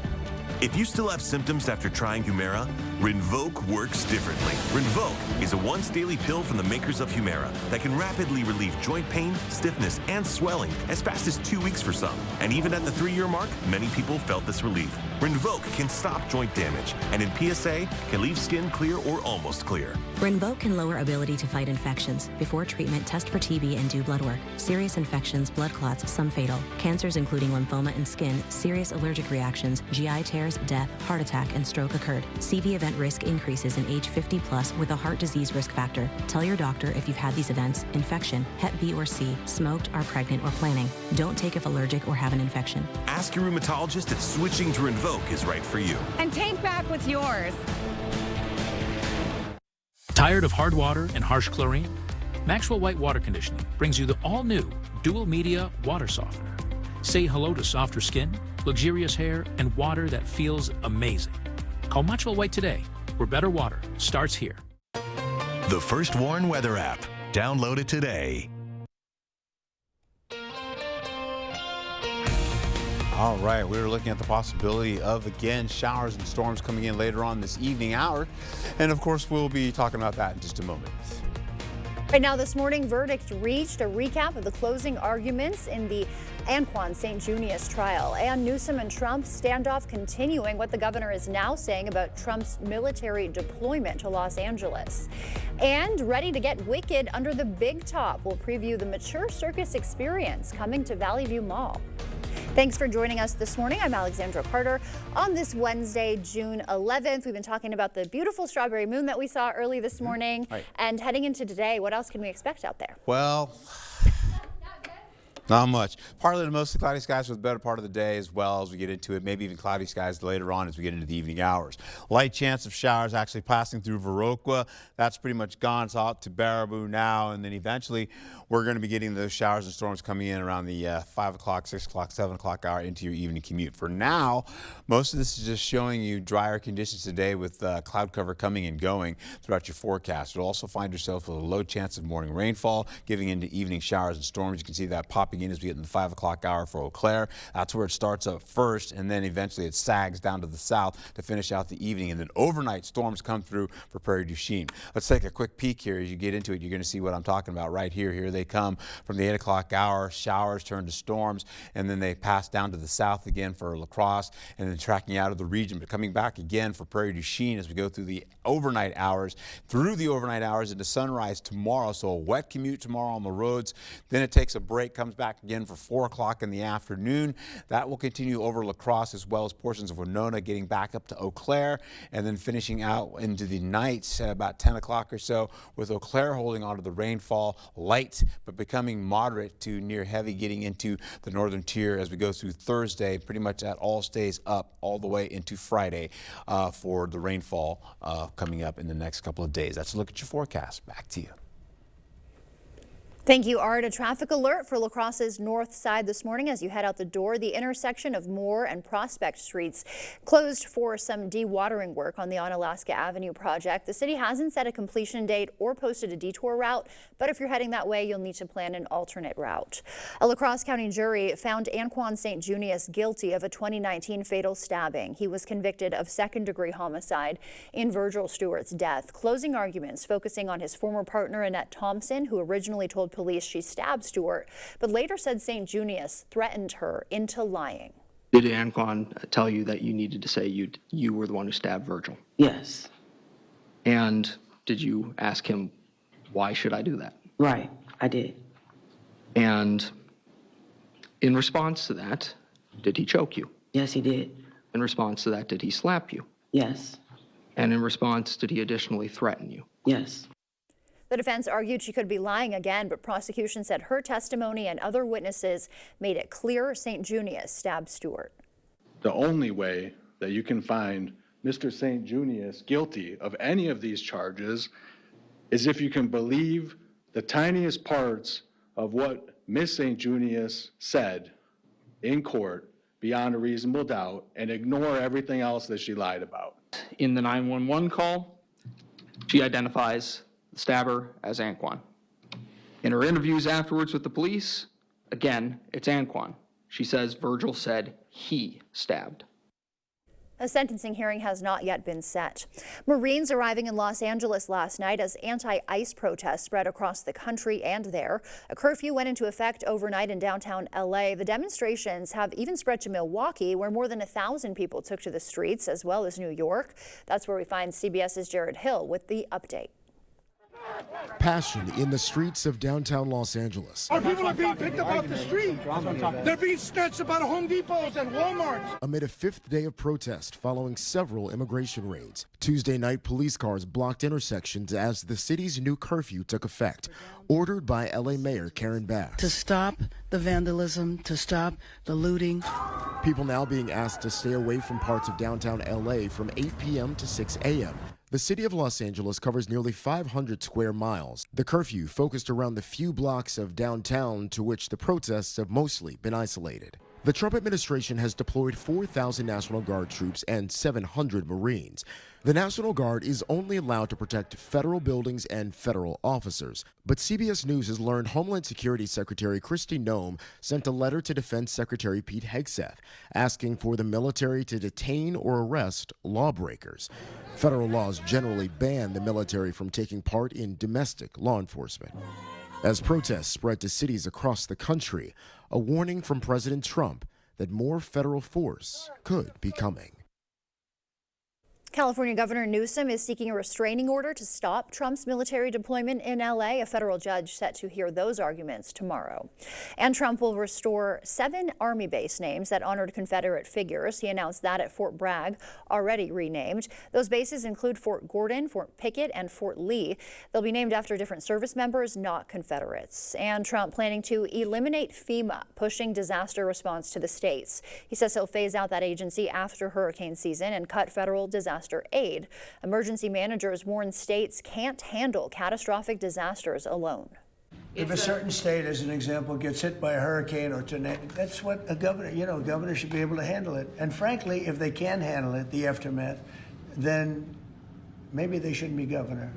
If you still have symptoms after trying Humira, Rinvoq works differently. Rinvoq is a once daily pill from the makers of Humira that can rapidly relieve joint pain, stiffness, and swelling as fast as 2 weeks for some. And even at the 3-year mark, many people felt this relief. Rinvoq can stop joint damage and in PSA can leave skin clear or almost clear. Rinvoq can lower ability to fight infections. Before treatment, test for TB and do blood work. Serious infections, blood clots, some fatal. Cancers including lymphoma and skin, serious allergic reactions, GI tears, death, heart attack, and stroke occurred. CV event risk increases in age 50 plus with a heart disease risk factor. Tell your doctor if you've had these events, infection, Hep B or C, smoked, are pregnant, or planning. Don't take if allergic or have an infection. Ask your rheumatologist if switching to Rinvoq is right for you. And take back what's yours. Tired of hard water and harsh chlorine? Maxwell White Water Conditioning brings you the all-new Dual Media Water Softener. Say hello to softer skin, luxurious hair, and water that feels amazing. Call Maxwell White today, where better water starts here. The First Warn Weather app. Download it today. All right, we were looking at the possibility of, again, showers and storms coming in later on this evening hour. And of course, we'll be talking about that in just a moment. Right now this morning, verdict reached. A recap of the closing arguments in the Anquan St. Junius trial. And Newsom and Trump standoff continuing, what the governor is now saying about Trump's military deployment to Los Angeles. And ready to get wicked under the big top. We'll preview the mature circus experience coming to Valley View Mall. Thanks for joining us this morning. I'm Alexandra Carter. On this Wednesday, June 11th, we've been talking about the beautiful strawberry moon that we saw early this morning. Right. And heading into today, what else can we expect out there? Well, Not much. Partly to mostly cloudy skies for the better part of the day as well as we get into it. Maybe even cloudy skies later on as we get into the evening hours. Light chance of showers actually passing through Viroqua. That's pretty much gone. It's out to Baraboo now. And then eventually we're going to be getting those showers and storms coming in around the 5 o'clock, 6 o'clock, 7 o'clock hour into your evening commute. For now, most of this is just showing you drier conditions today with cloud cover coming and going throughout your forecast. You'll also find yourself with a low chance of morning rainfall, giving into evening showers and storms. You can see that popping in as we get in the 5 o'clock hour for Eau Claire. That's where it starts up first, and then eventually it sags down to the south to finish out the evening. And then overnight storms come through for Prairie du Chien. Let's take a quick peek here. As you get into it, you're going to see what I'm talking about right here. Here they come from the 8 o'clock hour. Showers turn to storms, and then they pass down to the south again for La Crosse, and then tracking out of the region, but coming back again for Prairie du Chien as we go through the overnight hours, into sunrise tomorrow. So a wet commute tomorrow on the roads. Then it takes a break, comes back again for 4 o'clock in the afternoon. That will continue over La Crosse as well as portions of Winona, getting back up to Eau Claire, and then finishing out into the nights at about 10 o'clock or so, with Eau Claire holding on to the rainfall, light but becoming moderate to near heavy, getting into the northern tier as we go through Thursday. Pretty much that all stays up all the way into Friday for the rainfall coming up in the next couple of days. That's a look at your forecast. Back to you. Thank you, Art. A traffic alert for La Crosse's north side this morning as you head out the door. The intersection of Moore and Prospect Streets closed for some dewatering work on the Onalaska Avenue project. The city hasn't set a completion date or posted a detour route, but if you're heading that way, you'll need to plan an alternate route. A La Crosse County jury found Anquan St. Junius guilty of a 2019 fatal stabbing. He was convicted of second-degree homicide in Virgil Stewart's death. Closing arguments focusing on his former partner, Annette Thompson, who originally told police she stabbed Stewart, but later said St. Junius threatened her into lying. Did Anquan tell you that you needed to say you were the one who stabbed Virgil? Yes. And did you ask him, why should I do that? Right, I did. And in response to that, did he choke you? Yes, he did. In response to that, did he slap you? Yes. And in response, did he additionally threaten you? Yes. The defense argued she could be lying again, but prosecution said her testimony and other witnesses made it clear St. Junius stabbed Stewart. The only way that you can find Mr. St. Junius guilty of any of these charges is if you can believe the tiniest parts of what Miss St. Junius said in court beyond a reasonable doubt and ignore everything else that she lied about. In the 911 call, she identifies the stabber as Anquan. In her interviews afterwards with the police, again, it's Anquan. She says Virgil said he stabbed. A sentencing hearing has not yet been set. Marines arriving in Los Angeles last night as anti-ICE protests spread across the country and there. A curfew went into effect overnight in downtown LA. The demonstrations have even spread to Milwaukee, where more than 1,000 people took to the streets, as well as New York. That's where we find CBS's Jared Hill with the update. Passion in the streets of downtown Los Angeles. Our people are being picked up off the street. They're being snatched up out of Home Depots and Walmarts. Amid a fifth day of protest following several immigration raids, Tuesday night police cars blocked intersections as the city's new curfew took effect, ordered by LA Mayor Karen Bass. To stop the vandalism, to stop the looting. People now being asked to stay away from parts of downtown LA from 8 p.m. to 6 a.m. The city of Los Angeles covers nearly 500 square miles. The curfew focused around the few blocks of downtown to which the protests have mostly been isolated. The Trump administration has deployed 4,000 National Guard troops and 700 Marines. The National Guard is only allowed to protect federal buildings and federal officers. But CBS News has learned Homeland Security Secretary Kristi Noem sent a letter to Defense Secretary Pete Hegseth asking for the military to detain or arrest lawbreakers. Federal laws generally ban the military from taking part in domestic law enforcement. As protests spread to cities across the country, a warning from President Trump that more federal force could be coming. California Governor Newsom is seeking a restraining order to stop Trump's military deployment in L.A. A federal judge set to hear those arguments tomorrow. And Trump will restore 7 Army base names that honored Confederate figures. He announced that at Fort Bragg, already renamed. Those bases include Fort Gordon, Fort Pickett, and Fort Lee. They'll be named after different service members, not Confederates. And Trump planning to eliminate FEMA, pushing disaster response to the states. He says he'll phase out that agency after hurricane season and cut federal disaster aid. Emergency managers warn states can't handle catastrophic disasters alone. If a certain state, as an example, gets hit by a hurricane or tornado, that's what a governor should be able to handle it. And frankly, if they can handle it, the aftermath, then maybe they shouldn't be governor.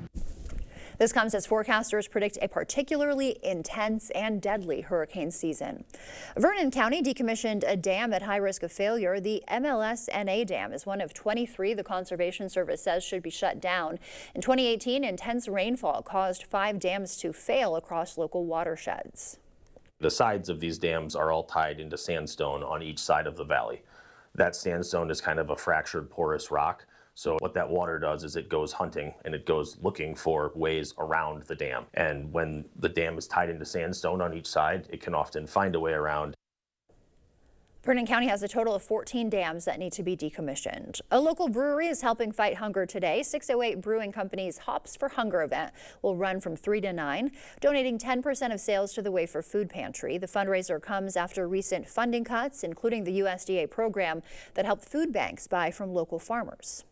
This comes as forecasters predict a particularly intense and deadly hurricane season. Vernon County decommissioned a dam at high risk of failure. The MLS-NA Dam is one of 23 the Conservation Service says should be shut down. In 2018, intense rainfall caused 5 dams to fail across local watersheds. The sides of these dams are all tied into sandstone on each side of the valley. That sandstone is kind of a fractured porous rock. So what that water does is it goes hunting and it goes looking for ways around the dam. And when the dam is tied into sandstone on each side, it can often find a way around. Vernon County has a total of 14 dams that need to be decommissioned. A local brewery is helping fight hunger today. 608 Brewing Company's Hops for Hunger event will run from 3 to 9, donating 10% of sales to the Wayfair Food Pantry. The fundraiser comes after recent funding cuts, including the USDA program that helped food banks buy from local farmers.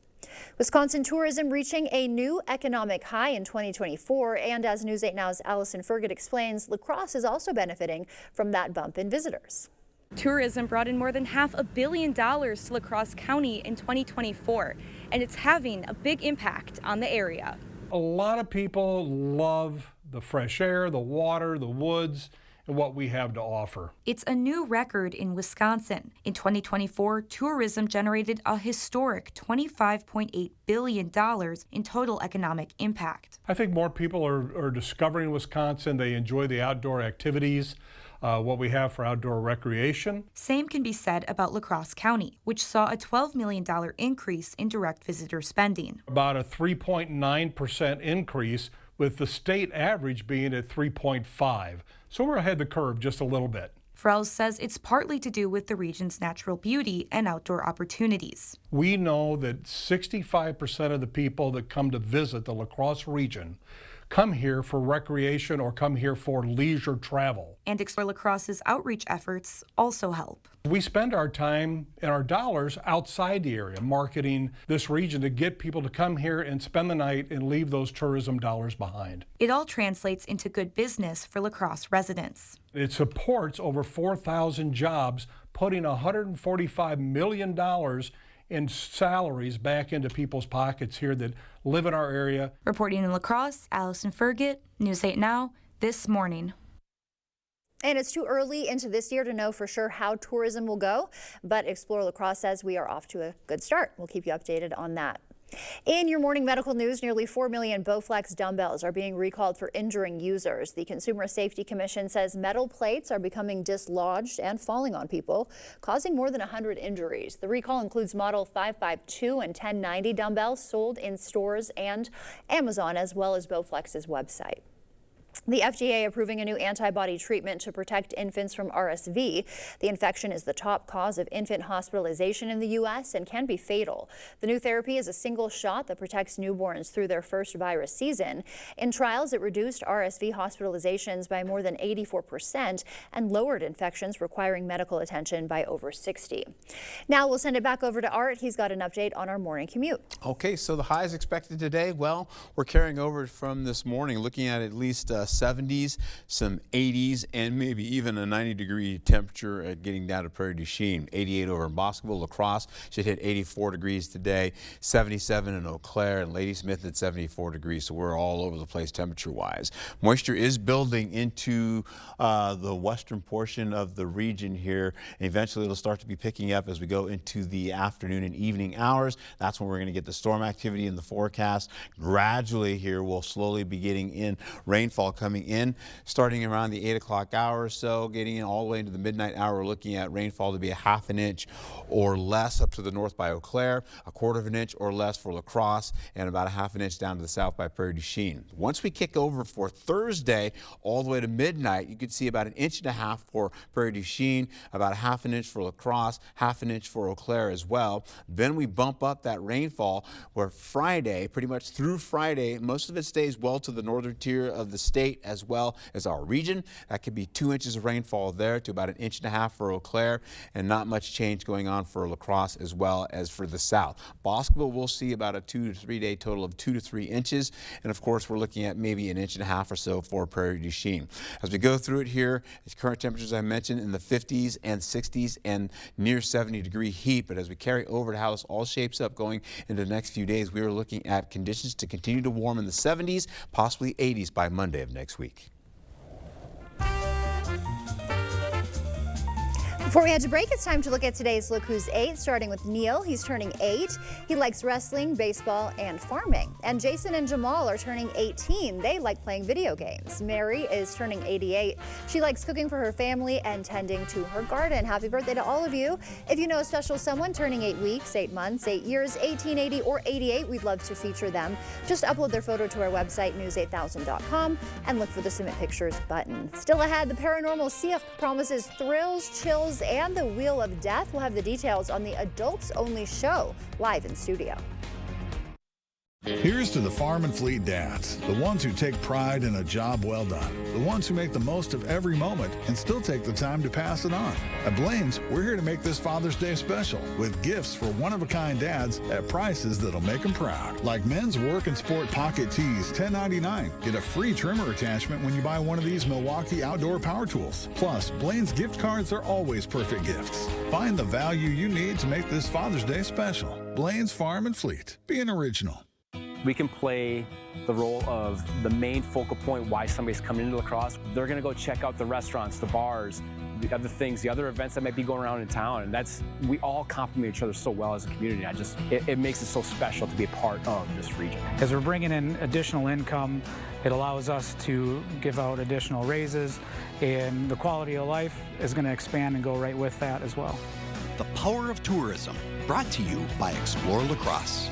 Wisconsin tourism reaching a new economic high in 2024, and as News 8 Now's Allison Fergut explains, La Crosse is also benefiting from that bump in visitors. Tourism brought in more than $500 million to La Crosse County in 2024, and it's having a big impact on the area. A lot of people love the fresh air, the water, the woods, and what we have to offer. It's a new record in Wisconsin. In 2024, tourism generated a historic $25.8 billion in total economic impact. I think more people are discovering Wisconsin. They enjoy the outdoor activities, what we have for outdoor recreation. Same can be said about La Crosse County, which saw a $12 million increase in direct visitor spending. About a 3.9% increase, with the state average being at 3.5%. So we're ahead of the curve just a little bit. Frells says it's partly to do with the region's natural beauty and outdoor opportunities. We know that 65% of the people that come to visit the La Crosse region come here for recreation or come here for leisure travel. And Explore La Crosse's outreach efforts also help. We spend our time and our dollars outside the area marketing this region to get people to come here and spend the night and leave those tourism dollars behind. It all translates into good business for La Crosse residents. It supports over 4,000 jobs, putting $145 million in salaries back into people's pockets here that live in our area. Reporting in La Crosse, Allison Fergut, News 8 Now, this morning. And it's too early into this year to know for sure how tourism will go, but Explore La Crosse says we are off to a good start. We'll keep you updated on that. In your morning medical news, nearly 4 million Bowflex dumbbells are being recalled for injuring users. The Consumer Safety Commission says metal plates are becoming dislodged and falling on people, causing more than 100 injuries. The recall includes model 552 and 1090 dumbbells sold in stores and Amazon, as well as Bowflex's website. The FDA approving a new antibody treatment to protect infants from RSV. The infection is the top cause of infant hospitalization in the U.S. and can be fatal. The new therapy is a single shot that protects newborns through their first virus season. In trials, it reduced RSV hospitalizations by more than 84% and lowered infections requiring medical attention by over 60. Now we'll send it back over to Art. He's got an update on our morning commute. Okay, so the highs expected today, well, we're carrying over from this morning, looking at least 70s, some 80s, and maybe even a 90-degree temperature getting down to Prairie du Chien. 88 over in Boscoville. La Crosse should hit 84 degrees today, 77 in Eau Claire, and Ladysmith at 74 degrees. So we're all over the place temperature-wise. Moisture is building into the western portion of the region here. And eventually it'll start to be picking up as we go into the afternoon and evening hours. That's when we're going to get the storm activity in the forecast. Gradually here, we'll slowly be getting in rainfall rainfall coming in starting around the 8 o'clock hour or so, getting in all the way into the midnight hour. We're looking at rainfall to be a ½ an inch or less up to the north by Eau Claire, a ¼ of an inch or less for La Crosse, and about a ½ an inch down to the south by Prairie du Chien. Once we kick over for Thursday all the way to midnight, you could see about an inch and a half for Prairie du Chien, about a ½ an inch for La Crosse, ½ an inch for Eau Claire as well. Then we bump up that rainfall where Friday, pretty much through Friday, most of it stays well to the northern tier of the state as well as our region. That could be 2 inches of rainfall there to about an inch and a half for Eau Claire, and not much change going on for La Crosse as well as for the south. Bosqueville will see about a 2 to 3 day total of 2 to 3 inches, and of course we're looking at maybe an inch and a half or so for Prairie du Chien. As we go through it here, it's current temperatures I mentioned in the 50s and 60s and near 70-degree heat, but as we carry over to how this all shapes up going into the next few days, we are looking at conditions to continue to warm in the 70s, possibly 80s by Monday of next week. Before we head to break, it's time to look at today's Look Who's 8, starting with Neil. He's turning 8. He likes wrestling, baseball, and farming. And Jason and Jamal are turning 18. They like playing video games. Mary is turning 88. She likes cooking for her family and tending to her garden. Happy birthday to all of you. If you know a special someone turning 8 weeks, 8 months, 8 years, 18, 80, or 88, we'd love to feature them. Just upload their photo to our website, news8000.com, and look for the Submit Pictures button. Still ahead, the Paranormal Cirque promises thrills, chills, and the Wheel of Death. We'll have the details on the adults-only show live in studio. Here's to the Farm and Fleet dads, the ones who take pride in a job well done, the ones who make the most of every moment and still take the time to pass it on. At Blaine's, we're here to make this Father's Day special with gifts for one-of-a-kind dads at prices that'll make them proud. Like men's work and sport pocket tees, $10.99. Get a free trimmer attachment when you buy one of these Milwaukee outdoor power tools. Plus, Blaine's gift cards are always perfect gifts. Find the value you need to make this Father's Day special. Blaine's Farm and Fleet. Be an original. We can play the role of the main focal point why somebody's coming into La Crosse. They're gonna go check out the restaurants, the bars, the other things, the other events that might be going around in town. And we all complement each other so well as a community. It makes it so special to be a part of this region. As we're bringing in additional income, it allows us to give out additional raises, and the quality of life is gonna expand and go right with that as well. The Power of Tourism, brought to you by Explore La Crosse.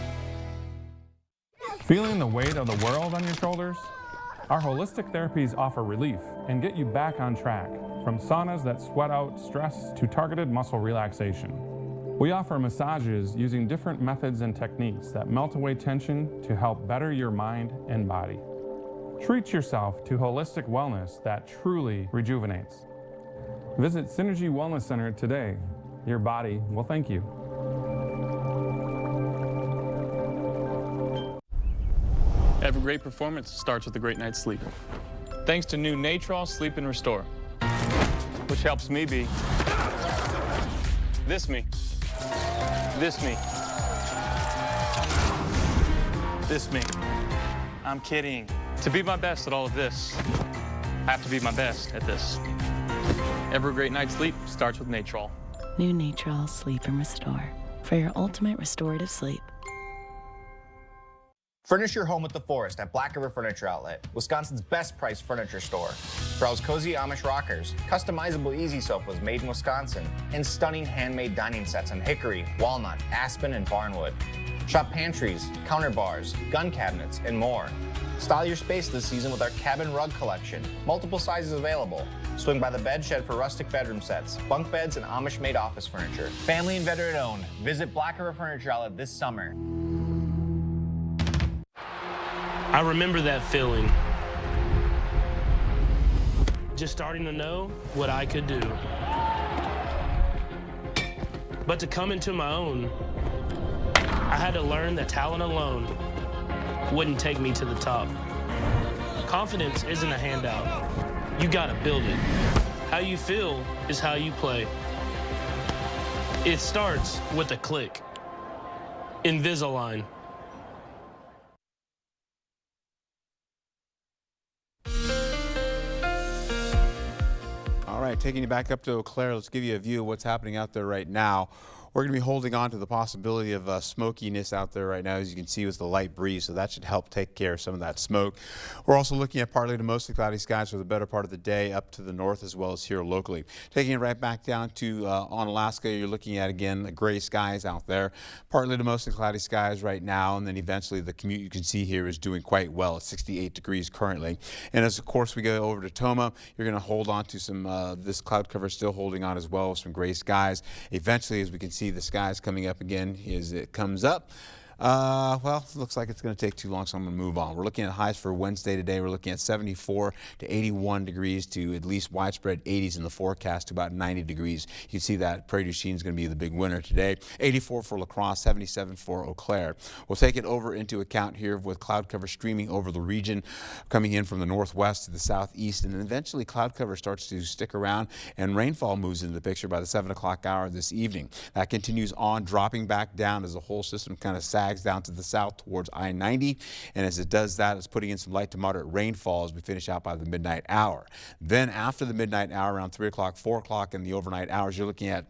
Feeling the weight of the world on your shoulders? Our holistic therapies offer relief and get you back on track, from saunas that sweat out stress to targeted muscle relaxation. We offer massages using different methods and techniques that melt away tension to help better your mind and body. Treat yourself to holistic wellness that truly rejuvenates. Visit Synergy Wellness Center today. Your body will thank you. Every great performance starts with a great night's sleep. Thanks to new Natrol Sleep and Restore, which helps me be this me, this me, this me. I'm kidding. To be my best at all of this, I have to be my best at this. Every great night's sleep starts with Natrol. New Natrol Sleep and Restore for your ultimate restorative sleep. Furnish your home with The Forest at Black River Furniture Outlet, Wisconsin's best priced furniture store. Browse cozy Amish rockers, customizable easy sofas made in Wisconsin, and stunning handmade dining sets in hickory, walnut, aspen, and barnwood. Shop pantries, counter bars, gun cabinets, and more. Style your space this season with our cabin rug collection, multiple sizes available. Swing by the bed shed for rustic bedroom sets, bunk beds, and Amish-made office furniture. Family and veteran owned. Visit Black River Furniture Outlet this summer. I remember that feeling. Just starting to know what I could do. But to come into my own, I had to learn that talent alone wouldn't take me to the top. Confidence isn't a handout. You gotta build it. How you feel is how you play. It starts with a click. Invisalign. All right, taking you back up to Eau Claire, let's give you a view of what's happening out there right now. We're going to be holding on to the possibility of smokiness out there right now, as you can see with the light breeze, so that should help take care of some of that smoke. We're also looking at partly to mostly cloudy skies for the better part of the day up to the north as well as here locally. Taking it right back down to on Alaska, you're looking at, again, the gray skies out there. Partly to mostly cloudy skies right now, and then eventually the commute you can see here is doing quite well at 68 degrees currently. And as of course we go over to Toma, you're going to hold on to some, this cloud cover still holding on as well with some gray skies. Eventually, as we can see the skies coming up again as it comes up. Well, it looks like it's going to take too long, so I'm going to move on. We're looking at highs for Wednesday today. We're looking at 74 to 81 degrees to at least widespread 80s in the forecast to about 90 degrees. You can see that Prairie du Chien is going to be the big winner today. 84 for La Crosse, 77 for Eau Claire. We'll take it over into account here with cloud cover streaming over the region, coming in from the northwest to the southeast, and then eventually cloud cover starts to stick around and rainfall moves into the picture by the 7 o'clock hour this evening. That continues on, dropping back down as the whole system kind of sags down to the south towards I-90, and as it does that, it's putting in some light to moderate rainfall as we finish out by the midnight hour. Then after the midnight hour, around 3 o'clock, 4 o'clock in the overnight hours, you're looking at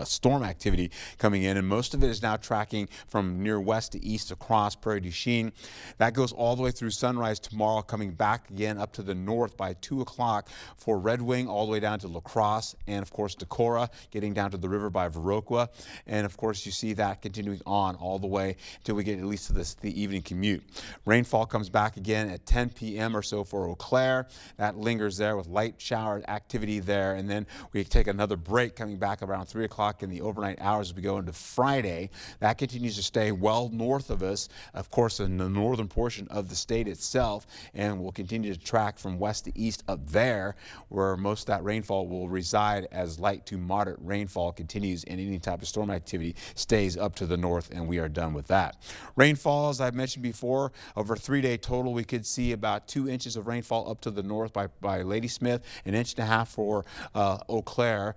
storm activity coming in, and most of it is now tracking from near west to east across Prairie du Chien. That goes all the way through sunrise tomorrow, coming back again up to the north by 2 o'clock for Red Wing, all the way down to La Crosse, and of course Decorah, getting down to the river by Viroqua, and of course you see that continuing on all the way until we get at least to the evening commute. Rainfall comes back again at 10 p.m. or so for Eau Claire. That lingers there with light shower activity there, and then we take another break coming back around 3 o'clock in the overnight hours as we go into Friday. That continues to stay well north of us, of course, in the northern portion of the state itself, and will continue to track from west to east up there, where most of that rainfall will reside as light to moderate rainfall continues and any type of storm activity stays up to the north, and we are done with that. Rainfall, as I mentioned before, over a 3-day total, we could see about 2 inches of rainfall up to the north by Ladysmith, 1.5 inches for Eau Claire.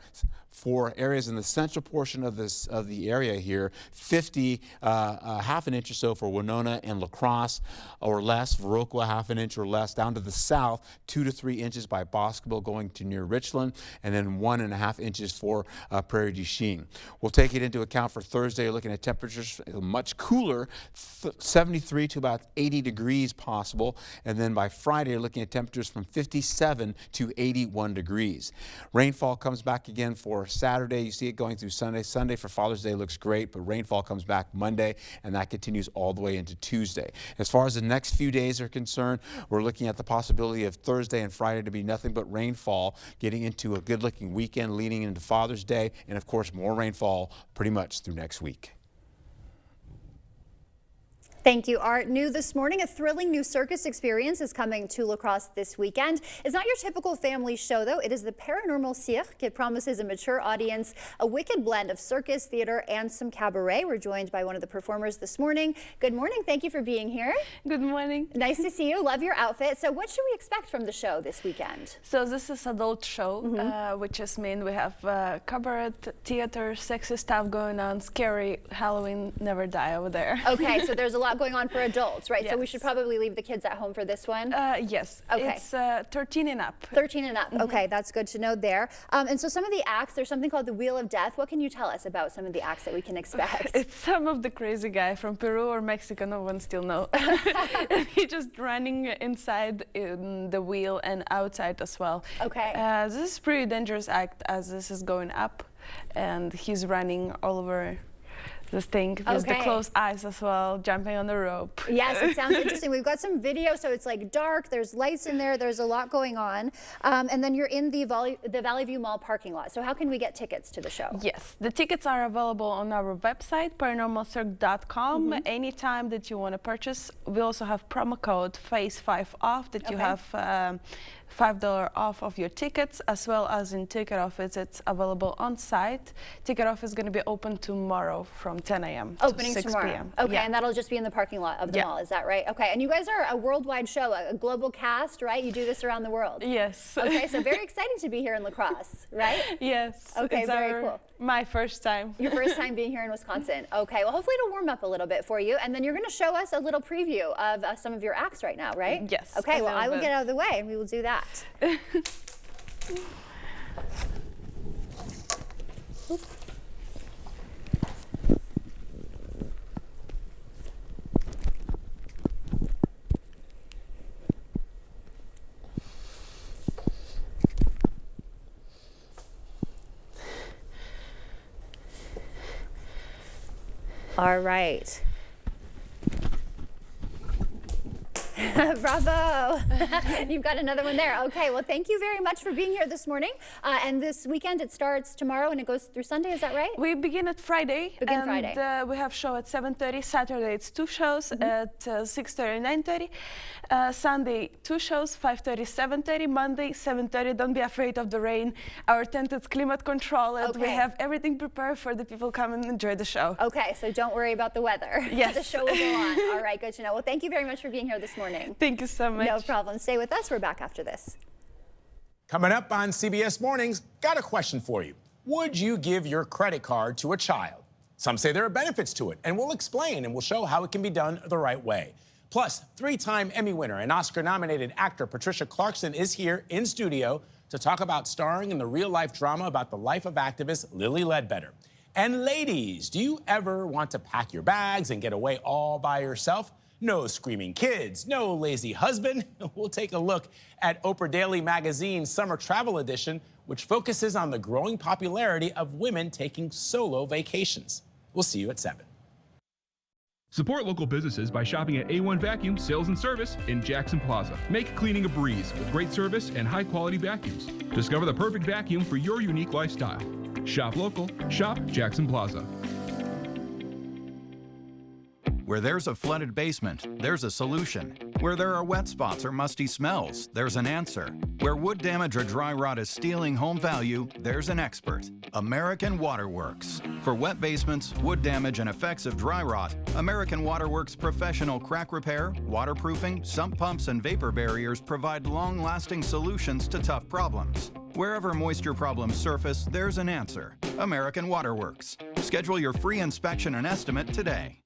For areas in the central portion of the area here, 1/2 inch or so for Winona and La Crosse or less, Viroqua 1/2 inch or less. Down to the south, 2 to 3 inches by Boscobel going to near Richland, and then 1.5 inches for Prairie du Chien. We'll take it into account for Thursday. You're looking at temperatures much cooler, 73 to about 80 degrees possible, and then by Friday you're looking at temperatures from 57 to 81 degrees. Rainfall comes back again for Saturday. You see it going through Sunday. Sunday for Father's Day looks great, but rainfall comes back Monday, and that continues all the way into Tuesday. As far as the next few days are concerned, we're looking at the possibility of Thursday and Friday to be nothing but rainfall, getting into a good-looking weekend leading into Father's Day, and of course more rainfall pretty much through next week. Thank you, Art. New this morning, a thrilling new circus experience is coming to La Crosse this weekend. It's not your typical family show, though. It is the Paranormal Cirque. It promises a mature audience, a wicked blend of circus, theater, and some cabaret. We're joined by one of the performers this morning. Good morning. Thank you for being here. Good morning. Nice to see you. Love your outfit. So what should we expect from the show this weekend? So this is adult show, which is mean we have cabaret, theater, sexy stuff going on, scary, Halloween, never die over there. Okay, so there's a lot going on for adults, right? Yes. So we should probably leave the kids at home for this one? Yes. Okay. It's 13 and up. 13 and up. Okay, that's good to know there. And so some of the acts, there's something called the Wheel of Death. What can you tell us about some of the acts that we can expect? It's some of the crazy guy from Peru or Mexico, no one still know. He just running inside in the wheel and outside as well. Okay. This is pretty dangerous act as this is going up and he's running all over this thing with the closed eyes as well, jumping on the rope. Yes, it sounds interesting. We've got some video, so it's like dark, there's lights in there, there's a lot going on. And then you're in the Valley View Mall parking lot. So how can we get tickets to the show? Yes, the tickets are available on our website, paranormalcirque.com. Anytime that you want to purchase. We also have promo code FACE5OFF that you have $5 off of your tickets, as well as in Ticket Office. It's available on site. Ticket Office is going to be open tomorrow from 10 a.m. Opening to 6 tomorrow. p.m. Okay, and that'll just be in the parking lot of the mall, is that right? Okay, and you guys are a worldwide show, a global cast, right? You do this around the world. Yes. Okay, so very exciting to be here in La Crosse, right? Yes. Okay, it's very cool. My first time. Your first time being here in Wisconsin. Okay, well, hopefully it'll warm up a little bit for you, and then you're going to show us a little preview of some of your acts right now, right? Yes. Okay, well, I will get out of the way, and we will do that. All right. Bravo. You've got another one there. Okay, well, thank you very much for being here this morning. And this weekend, it starts tomorrow and it goes through Sunday, is that right? We begin at Friday. Friday. We have show at 7:30. Saturday, it's 2 shows at 6:30, 9:30. Sunday, 2 shows, 5:30, 7:30. Monday, 7:30. Don't be afraid of the rain. Our tent is climate controlled. We have everything prepared for the people come and enjoy the show. Okay, so don't worry about the weather. Yes. The show will go on. All right, good to know. Well, thank you very much for being here this morning. Thank you so much. No problem. Stay with us. We're back after this. Coming up on CBS Mornings, got a question for you. Would you give your credit card to a child? Some say there are benefits to it, and we'll explain and we'll show how it can be done the right way. Plus, 3-time Emmy winner and Oscar-nominated actor Patricia Clarkson is here in studio to talk about starring in the real-life drama about the life of activist Lilly Ledbetter. And ladies, do you ever want to pack your bags and get away all by yourself? No screaming kids, no lazy husband. We'll take a look at Oprah Daily Magazine's Summer Travel Edition, which focuses on the growing popularity of women taking solo vacations. We'll see you at 7. Support local businesses by shopping at A1 Vacuum Sales and Service in Jackson Plaza. Make cleaning a breeze with great service and high-quality vacuums. Discover the perfect vacuum for your unique lifestyle. Shop local, shop Jackson Plaza. Where there's a flooded basement, there's a solution. Where there are wet spots or musty smells, there's an answer. Where wood damage or dry rot is stealing home value, there's an expert. American Waterworks. For wet basements, wood damage, and effects of dry rot, American Waterworks professional crack repair, waterproofing, sump pumps, and vapor barriers provide long-lasting solutions to tough problems. Wherever moisture problems surface, there's an answer. American Waterworks. Schedule your free inspection and estimate today.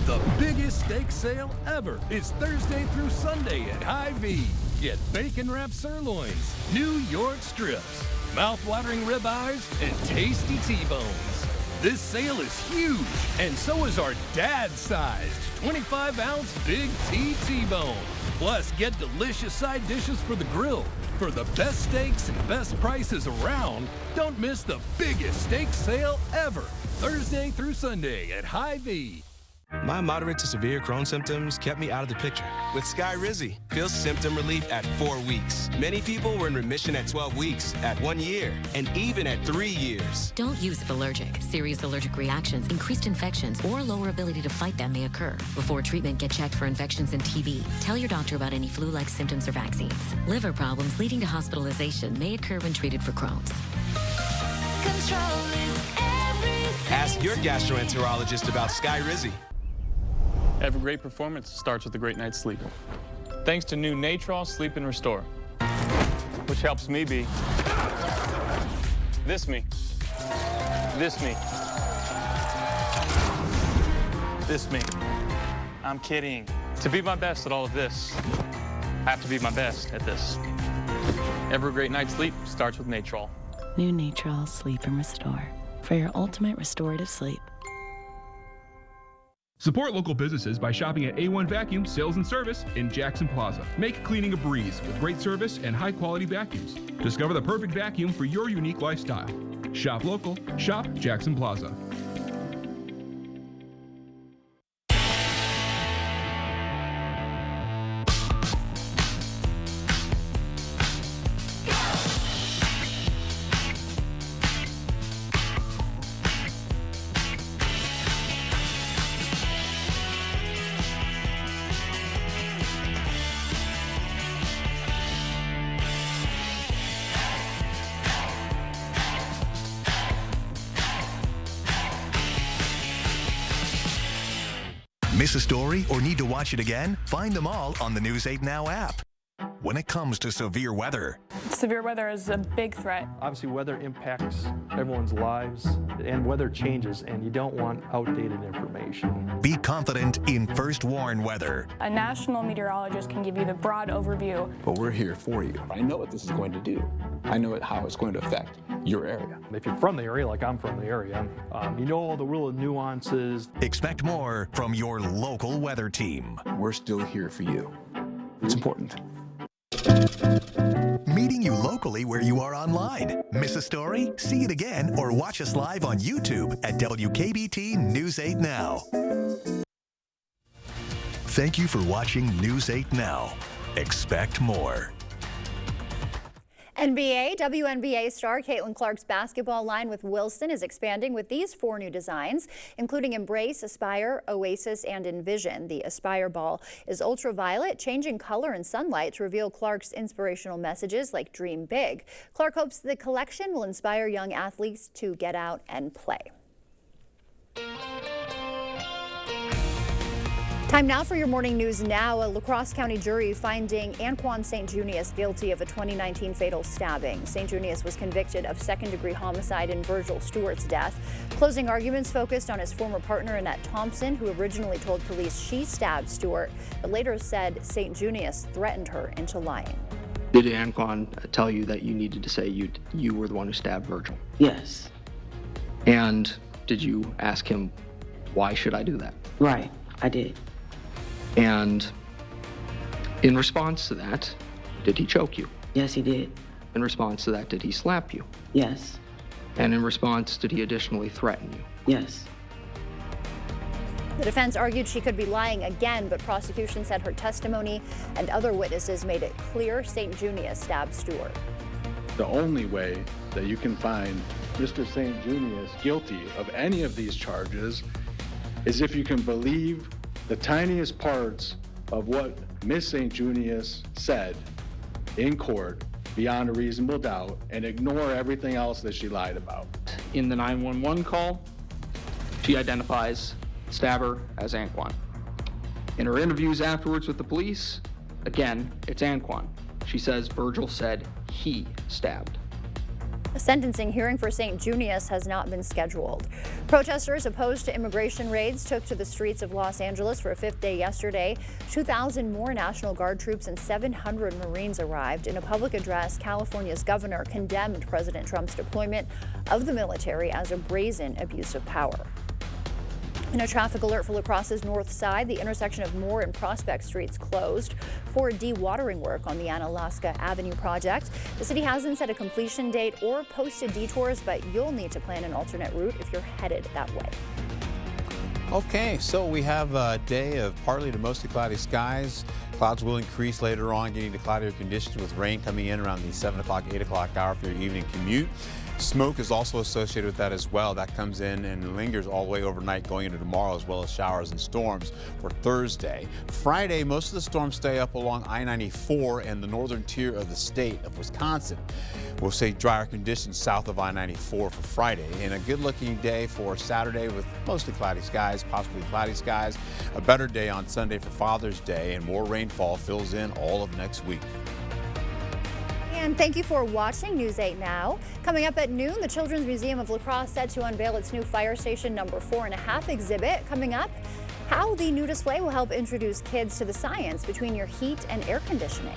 The biggest steak sale ever is Thursday through Sunday at Hy-Vee. Get bacon-wrapped sirloins, New York strips, mouth-watering ribeyes, and tasty T-bones. This sale is huge, and so is our dad-sized 25-ounce Big T-Bone. Plus, get delicious side dishes for the grill. For the best steaks and best prices around, don't miss the biggest steak sale ever. Thursday through Sunday at Hy-Vee. My moderate to severe Crohn's symptoms kept me out of the picture. With Skyrizi, feel symptom relief at 4 weeks. Many people were in remission at 12 weeks, at 1 year, and even at 3 years. Don't use if allergic. Serious allergic reactions, increased infections, or lower ability to fight them may occur. Before treatment, get checked for infections and TB. Tell your doctor about any flu-like symptoms or vaccines. Liver problems leading to hospitalization may occur when treated for Crohn's. Control is everything. Ask your gastroenterologist about Skyrizi. Every great performance starts with a great night's sleep. Thanks to new Natrol Sleep and Restore, which helps me be this me, this me, this me. I'm kidding. To be my best at all of this, I have to be my best at this. Every great night's sleep starts with Natrol. New Natrol Sleep and Restore for your ultimate restorative sleep. Support local businesses by shopping at A1 Vacuum Sales and Service in Jackson Plaza. Make cleaning a breeze with great service and high-quality vacuums. Discover the perfect vacuum for your unique lifestyle. Shop local, shop Jackson Plaza. Miss a story or need to watch it again? Find them all on the News 8 Now app. When it comes to severe weather, Severe weather is a big threat. Obviously, weather impacts everyone's lives, and weather changes, and you don't want outdated information. be confident in First Warn Weather. A national meteorologist can give you the broad overview. But we're here for you. I know what this is going to do. I know how it's going to affect your area. If you're from the area, like I'm from the area, you know all the real nuances. Expect more from your local weather team. We're still here for you. It's important. meeting you locally where you are online. Miss a story? See it again or watch us live on YouTube at WKBT News 8 Now. Thank you for watching News 8 Now. Expect more. NBA, WNBA star Caitlin Clark's basketball line with Wilson is expanding with these 4 new designs, including Embrace, Aspire, Oasis, and Envision. The Aspire ball is ultraviolet, changing color in sunlight to reveal Clark's inspirational messages like dream big. Clark hopes the collection will inspire young athletes to get out and play. Time now for your morning news now. A La Crosse County jury finding Anquan St. Junius guilty of a 2019 fatal stabbing. St. Junius was convicted of second-degree homicide in Virgil Stewart's death. Closing arguments focused on his former partner, Annette Thompson, who originally told police she stabbed Stewart, but later said St. Junius threatened her into lying. Did Anquan tell you that you needed to say you were the one who stabbed Virgil? Yes. And did you ask him, why should I do that? Right, I did. And in response to that, did he choke you? Yes, he did. In response to that, did he slap you? Yes. And in response, did he additionally threaten you? Yes. The defense argued she could be lying again, but prosecution said her testimony and other witnesses made it clear St. Junius stabbed Stewart. The only way that you can find Mr. St. Junius guilty of any of these charges is if you can believe the tiniest parts of what Miss St. Junius said in court beyond a reasonable doubt and ignore everything else that she lied about. In the 911 call, she identifies the stabber as Anquan. In her interviews afterwards with the police, again, it's Anquan. She says Virgil said he stabbed. A sentencing hearing for St. Junius has not been scheduled. Protesters opposed to immigration raids took to the streets of Los Angeles for a 5th day yesterday. 2,000 more National Guard troops and 700 Marines arrived. In a public address, California's governor condemned President Trump's deployment of the military as a brazen abuse of power. In a traffic alert for La Crosse's north side, the intersection of Moore and Prospect Streets closed for dewatering work on the Analaska Avenue project. The city hasn't set a completion date or posted detours, but you'll need to plan an alternate route if you're headed that way. Okay, so we have a day of partly to mostly cloudy skies. Clouds will increase later on, getting to cloudier conditions with rain coming in around the 7 o'clock, 8 o'clock hour for your evening commute. Smoke is also associated with that as well. That comes in and lingers all the way overnight going into tomorrow, as well as showers and storms for Thursday. Friday, most of the storms stay up along I-94 and the northern tier of the state of Wisconsin. We'll see drier conditions south of I-94 for Friday, and a good-looking day for Saturday with mostly cloudy skies, possibly cloudy skies. A better day on Sunday for Father's Day, and more rainfall fills in all of next week. And thank you for watching News 8 Now. Coming up at noon, the Children's Museum of La Crosse set to unveil its new Fire Station No. 4.5 exhibit. Coming up, how the new display will help introduce kids to the science between your heat and air conditioning.